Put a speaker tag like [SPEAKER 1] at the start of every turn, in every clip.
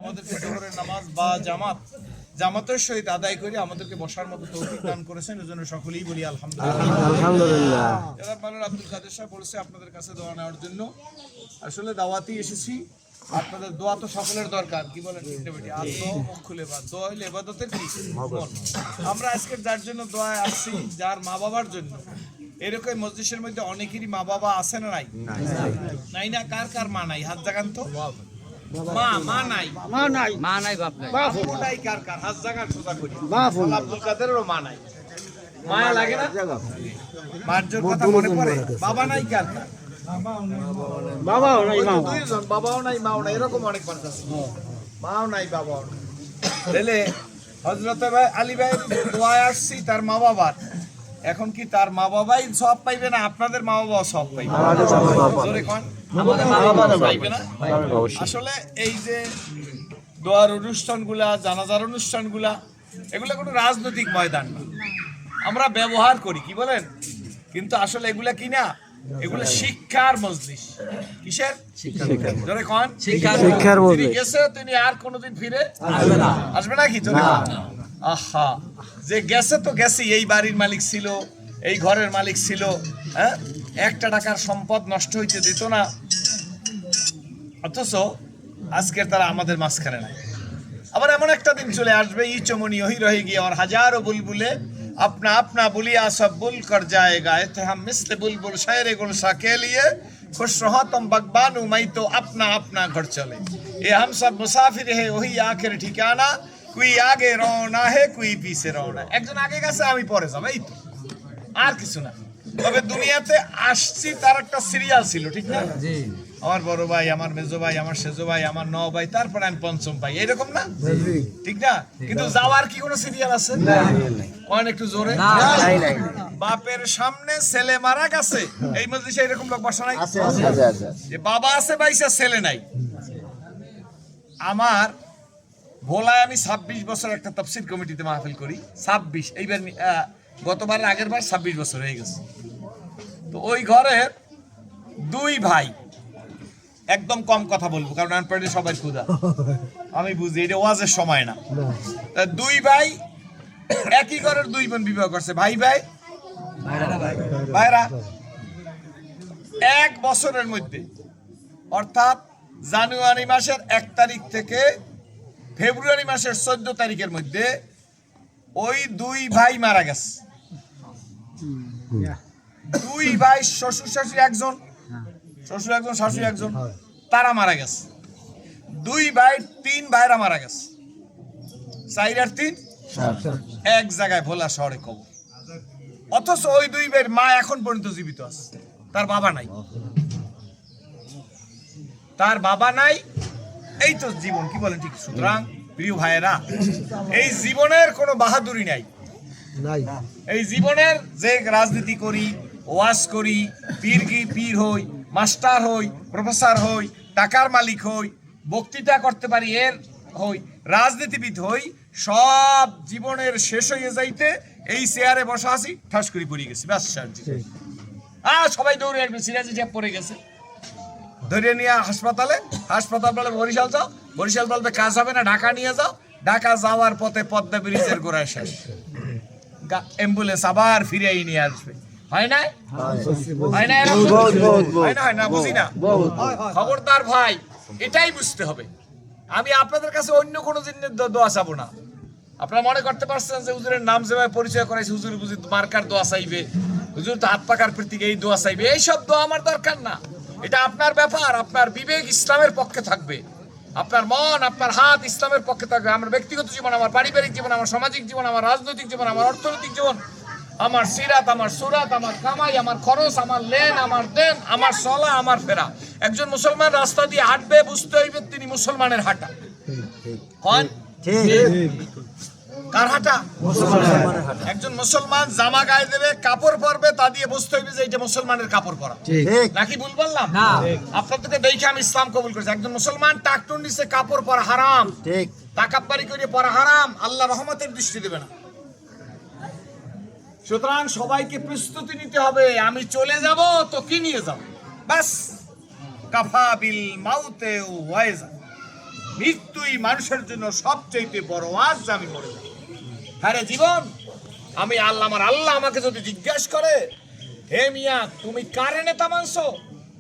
[SPEAKER 1] আমাদেরকে জোহরের নামাজ বা জামাতের সহিত আদায় করে আমাদেরকে বসার মতো তৌফিক দান করেছেন। এজন্য সকলেই বলি আলহামদুলিল্লাহ।
[SPEAKER 2] আলহামদুলিল্লাহ।
[SPEAKER 1] জনাব মাওলানা আব্দুল কাদের সাহেব বলেছে আপনাদের কাছে দোয়া নেওয়ার জন্য। আসলে দাওয়াতি এসেছি, আপনাদের দোয়া তো সকলের দরকার, কি বলেন? আর দোয়া মুখ খুলে বা দোয়া হইলে ইবাদতের কি মূল। আমরা আজকে যার জন্য দোয়ায় আসছি, যার মা বাবার জন্য, এরকম মজলিসের মধ্যে অনেকেরই মা বাবা আছে না? নাই না? কার কার মা নাই? হাত জাগান তো। মা নাই, বাপু নাই। কার কার হাত জাগান? সোজা করি। আব্দুল কাদেরেরও মা নাই। মায়া লাগে না? মার জোর কথা মনে পড়ে। বাবা নাই কার কার?
[SPEAKER 2] বাবাও নাই,
[SPEAKER 1] দুইজন, বাবাও নাই মাও নাই, এরকম অনেক মানুষ আছে। মাও নাই বাবাও নাই। তাহলে হযরত আলী ভাই দোয়ায় আসছি তার মা বাবার। এখন কি তার মা বাবাই সব পাইবে না আপনাদের মা বাবাও সব পাইবে? জোরে কোন? আমাদের মা বাবা পাইবে না? আসলে এই যে দোয়ার অনুষ্ঠানগুলা, জানাজার অনুষ্ঠানগুলা, এগুলা কোনো রাজনৈতিক ময়দান না। আমরা ব্যবহার করি, কি বলেন? কিন্তু আসলে এগুলা কি না, এগুলো শিক্ষার মজলিস। কিসের? জোরে কোন?
[SPEAKER 2] শিক্ষার মজলিস।
[SPEAKER 1] গেছে তিনি আর কোনোদিন ফিরে আসবে না কি? জোরে আহা, যে গেছে তো গেছে, এই বাড়ির মালিক ছিল, এই ঘরের মালিক ছিল, হ্যাঁ, একটা টাকার সম্পদ নষ্ট হইতে দিত না, অথচ আজকে তারা আমাদের মাঝখানে নাই। আবার এমন একটা দিন চলে আসবে, ই চমনি ওহি রহে গিয়ে और हजारों बुलबुले अपना अपना बुलिया सब बुल कर जाएगा, थे हम मिस्ल बुलबुल शायर गुलशा के लिए खुश रहो तुम बगबानू मैं तो अपना अपना घर चले, ये हम सब मुसाफिर है वही आखिर ठिकाना, कोई आगे रওনা है कोई पीछे रওনা। একজন আগে গেছে, আমি পরে যাব, এই তো, আর কিছু না। তবে দুনিয়াতে আসছি তার একটা সিরিয়াল ছিল, ঠিক না? জি। আমার বড় ভাই, আমার মেজো ভাই, আমার সেজো ভাই, আমার নও ভাই, তারপরে আমি পঞ্চম ভাই, এরকম না? ঠিক না? কিন্তু যাওয়ার কি কোনো সিরিয়াল আছে? কোন একটু জোরে? বাপের সামনে ছেলে মারা গেছে, এই মজলিসে এরকম লোক বসা নাই? যে বাবা আছে বাইসা, ছেলে নাই। আমার ভোলায় আমি 26 বছর একটা তাফসীর কমিটিতে মাহফিল করি। 26, এইবার গতবার আগের বার 26 বছর হয়ে গেছে। তো ওই ঘরের দুই ভাই, একদম কম কথা বলবো কারণ আনপাড়ে সবাই ক্ষুধা, আমি বুঝি এটা ওয়াজের সময় না। তা দুই ভাই একই ঘরের দুই বোন বিবাহ করছে, ভাই ভাই ভাইরা, এক বছরের মধ্যে, অর্থাৎ জানুয়ারি মাসের 1 তারিখ থেকে ফেব্রুয়ারি মাসের 14 তারিখের মধ্যে ওই দুই ভাই মারা গেছে। দুই ভাই, শ্বশুর শাশুড়ি একজন, শ্বশুর একজন, শাশুড়ি একজন, তারা মারা গেছে। দুই ভাই, 3 ভাইরা মারা গেছে। 4 আর 3 এক জায়গায় ভোলা শহরে কবর। অথচ ওই দুই ভাইয়ের মা এখন পর্যন্ত জীবিত আছে, তার বাবা নাই। তার বাবা নাই, এই তো জীবন, কি বলেন? ঠিক। সুতরাং প্রিয় ভাইয়েরা, এই জীবনের কোনো বাহাদুরি নাই। এই জীবনের যে রাজনীতি করি, ওয়াজ করি, পীর হই, মাস্টার হই, প্রফেসর হই, টাকার মালিক হই, বক্তৃতা করতে পারি, এর হই, রাজনীতিবিদ হই, সব জীবনের শেষ হয়ে যাইতে এই চেয়ারে বসা আছি, ঠাস করে পড়ে গেছি, ব্যাস। সবাই দৌড়ে আসবে, সিরাজি সাহেব পড়ে গেছে, ধরে নিয়ে হাসপাতাল বলে বরিশাল যাও, বরিশাল বলবে কাজ হবে না, ঢাকা নিয়ে যাও, ঢাকা যাওয়ার পথে পদ্মা ব্রিজের গোড়ায় শেষ, অ্যাম্বুলেন্স আবার ফিরে নিয়ে আসবে। হয় না? হয় না? বুঝি না? খবরদার ভাই, এটাই বুঝতে হবে। আমি আপনাদের কাছে অন্য কোনো জিনিসের দোয়া চাবো না। আপনারা মনে করতে পারছেন যে হুজুরের নাম যেভাবে পরিচয় করাইছে, হুজুর বুঝি মার্কার দোয়া চাইবে, হুজুর তো হাত পাকার প্রতীক, এই দোয়া চাইবে, এইসব দোয়া আমার দরকার না। এটা আপনার ব্যাপার, আপনার বিবেক ইসলামের পক্ষে থাকবে, আপনার মন, আপনার হাত ইসলামের পক্ষে থাকবে। আমার ব্যক্তিগত জীবন, আমার পারিবারিক জীবন, আমার সামাজিক জীবন, আমার রাজনৈতিক জীবন, আমার অর্থনৈতিক জীবন, আমার সিরাত, আমার সুরাত, আমার কামাই, আমার খরচ, আমার লেন, আমার দেন, আমার চলা, আমার ফেরা। একজন মুসলমান রাস্তা দিয়ে হাঁটবে, বুঝতে হইবে তিনি মুসলমানের হাঁটা। কার হাঁটা? একজন মুসলমান জামা গায়ে দেবে, কাপড় পরবে, তা দিয়ে বুঝতে হইবে যে এটা মুসলমানের কাপড় পরা, নাকি ভুল বললাম? আপনাদেরকে দেখে আমি ইসলাম কবুল করেছি। একজন মুসলমান টাকটুর নিচে কাপড় পরা হারাম, তাকাব্বারি করে পরা হারাম, আল্লাহ রহমতের দৃষ্টি দেবে না। সুতরাং সবাইকে প্রস্তুতি নিতে হবে, আমি চলে যাব তো কি নিয়ে যাব, বাস। কাফা বিল মাউতে ওয়াইজা, মৃত্যুই মানুষের জন্য সবচেয়ে বড় আজ আমি মরে যাব। হ্যাঁ রে জীবন, আমি আল্লাহ, আমার আল্লাহ আমাকে যদি জিজ্ঞাসা করে, হে মিয়া তুমি কার নেতা মানছো,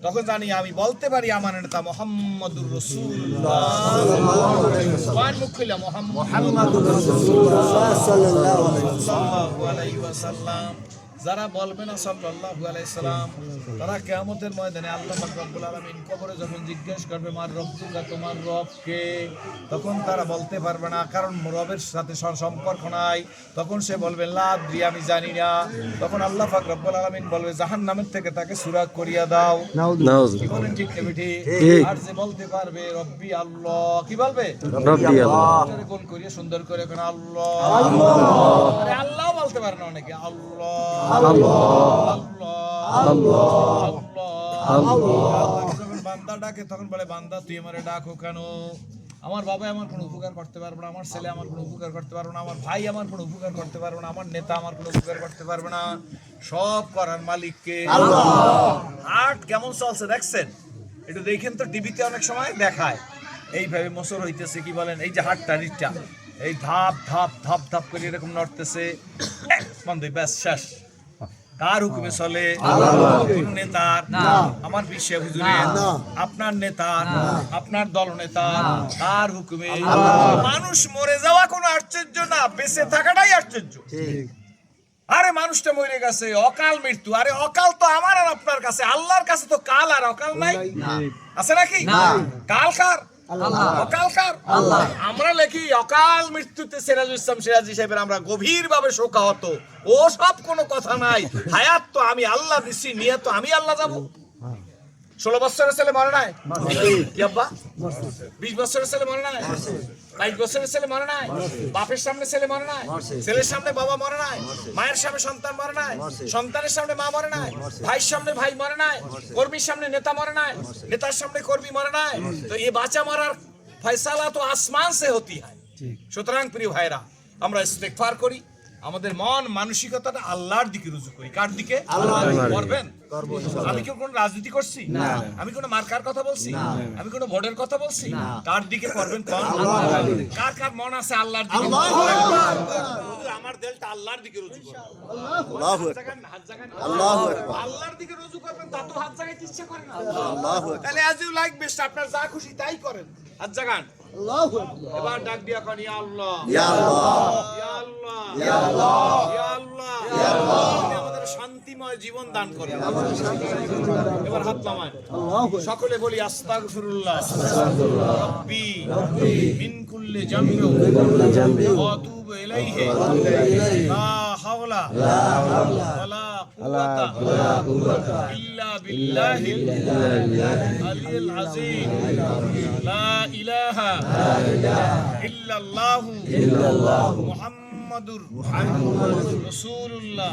[SPEAKER 1] তখন জানি আমি বলতে পারি আমার নেতা মুহাম্মাদুর রাসূলুল্লাহ। মুখ খুলে মুহাম্মাদুর রাসূলুল্লাহ সাল্লাল্লাহু আলাইহি ওয়াসাল্লাম। যারা বলবে না সাল্লাল্লাহু আলাইহি সাল্লাম, তারা কিয়ামতের ময়দানে আল্লাহ পাক রব্বুল আলামিন কবরে যখন জিজ্ঞেস করবে মার রব্বুকা, তোমার রব কে, তখন তারা বলতে পারবে না, কারণ রবের সাথে সম্পর্ক নাই। তখন সে বলবে লা আদরি, আমি জানি না। তখন আল্লাহ পাক রব্বুল আলামিন বলবে জাহান্নামের থেকে তাকে সুরাগ করিয়া দাও। কি বলেন ঠিক না বেটি? আর যে বলতে পারবে রব্বি আল্লাহ, কি বলবে?
[SPEAKER 2] রব্বি আল্লাহ।
[SPEAKER 1] গোল করিয়া সুন্দর করে কোন আল্লাহ আরে আল্লাহ বলতে পারে না অনেকে, আল্লাহ যখন বান্দা ডাকে তখন বলে বান্দা তুই আমারে ডাকো কেন? আমার বাবা আমার কোনো উপকার করতে পারবে না, আমার ছেলে আমার কোনো উপকার করতে পারবে না, আমার ভাই আমার কোনো উপকার করতে পারবে না, আমার নেতা আমার কোনো উপকার করতে পারবে না, সব করার মালিককে আল্লাহ। হাট কেমন চলছে দেখছেন? একটু দেখেন তো, টিভিতে অনেক সময় দেখায় এইভাবে মোচর হইতেছে, কি বলেন, এই যে হাটটা রিটটা এই ধাপ ধাপ ধাপ ধাপ করে এরকম নড়তেছে, বন্ধ, ব্যাস শেষ। কার হুকুমে চলে? কোন নেতার? আমার বিশ্বে হুজুরের, আপনার নেতার, আপনার দল নেতার, কার হুকুমে? মানুষ মরে যাওয়া কোনো আশ্চর্য না, বেঁচে থাকাটাই আশ্চর্য। আরে মানুষটা মরে গেছে, অকাল মৃত্যু। আরে অকাল তো আমার আর আপনার কাছে, আল্লাহর কাছে তো কাল আর অকাল নাই, আছে নাকি? কাল কার? অকাল কার? আমরা লেখি অকাল মৃত্যুতে সিরাজুল ইসলাম সিরাজি সাহেবের আমরা গভীরভাবে শোকাহত। ও সব কোনো কথা নাই, হায়াত তো আমি আল্লাহ দিচ্ছি, নিয়ে তো আমি আল্লাহ যাব। 16 বছরের ছেলে মরে নাই কি আব্বা? 20 বছরের ছেলে মরে নাই? 22 বছরের ছেলে মরে নাই? বাপের সামনে ছেলে মরে নাই? ছেলের সামনে বাবা মরে নাই? মায়ের সামনে সন্তান মরে নাই? সন্তানের সামনে মা মরে নাই? ভাইয়ের সামনে ভাই মরে নাই? কর্মীর সামনে নেতা মরে নাই? নেতার সামনে কর্মী মরে নাই? তো এই বাঁচা মরার ফয়সালা তো আসমান সে হতি হয়। সুতরাং প্রিয় ভাইরা, আমরা ইস্তেগফার করি, আমাদের মন মানসিকতাটা আল্লাহর দিকে রুজু করি। কার দিকে? করবেন? আমি কি কোনো রাজনীতি করছি? আমি কোনো মার্কার কথা বলছি? আমি কোনো ভোটের কথা বলছি? কার দিকে করবেন? কার কার মন আছে আল্লাহর দিকে? আমার দিলটা আল্লাহর দিকে রুজু করবে। আল্লাহর দিকে রুজু করবেন, তা তো হাত জাগাইতে ইচ্ছা করে না। তাহলে আজ ইউ লাইক বেস্ট, আপনার যা খুশি তাই করেন, হাত জাগান। এবার ডাক দিয়া কন, ইয়া আল্লাহ, ইয়া আল্লাহ, ইয়া আল্লাহ, ইয়া আল্লাহ, ইয়া আল্লাহ, ইয়া আল্লাহ, আপনি আমাদের শান্তিময় জীবন দান করুন। এবার হাত নামান, সকলে বলি আস্তাগফিরুল্লাহ রাব্বি মিন কুল্লি জামবি ওয়া আতুবু ইলাইহি লা হাওলা ওয়ালা কুওয়াতা ইল্লা বিল্লাহিল আলিয়্যিল আযীম। লা ইলাহা ইল্লাল্লাহু মুহাম্মাদুর রাসূলুল্লাহ।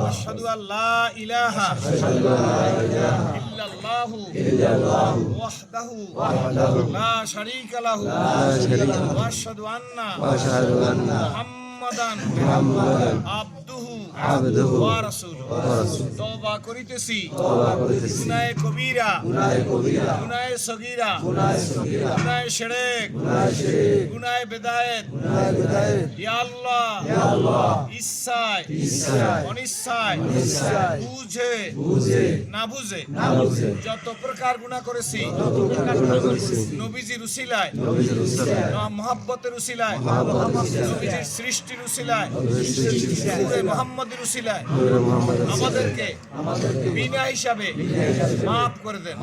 [SPEAKER 1] আশহাদু আল্লা ইলাহা ইল্লাল্লাহু ওয়াহদাহু লা শারীকা লাহু ওয়া আশহাদু আন্না মুহাম্মাদান আবদুহু ওয়া রাসূলুহু। তওবা করিতেছি গুনাহে কবিরা, গুনাহে সগীরা, গুনাহে শিরক, গুনাহে বিদআত। ইয়া আল্লাহ, ইচ্ছায় অনিচ্ছায়, বুঝে না বুঝে যত প্রকার গুনাহ করেছি, নবীজির উসিলায়, মুহাব্বতের উসিলায়, নবীজির সৃষ্টির উসিলায়, নূরে মুহাম্মদের উসিলায় আমাদেরকে বিনা হিসাবে মাফ করে দেন।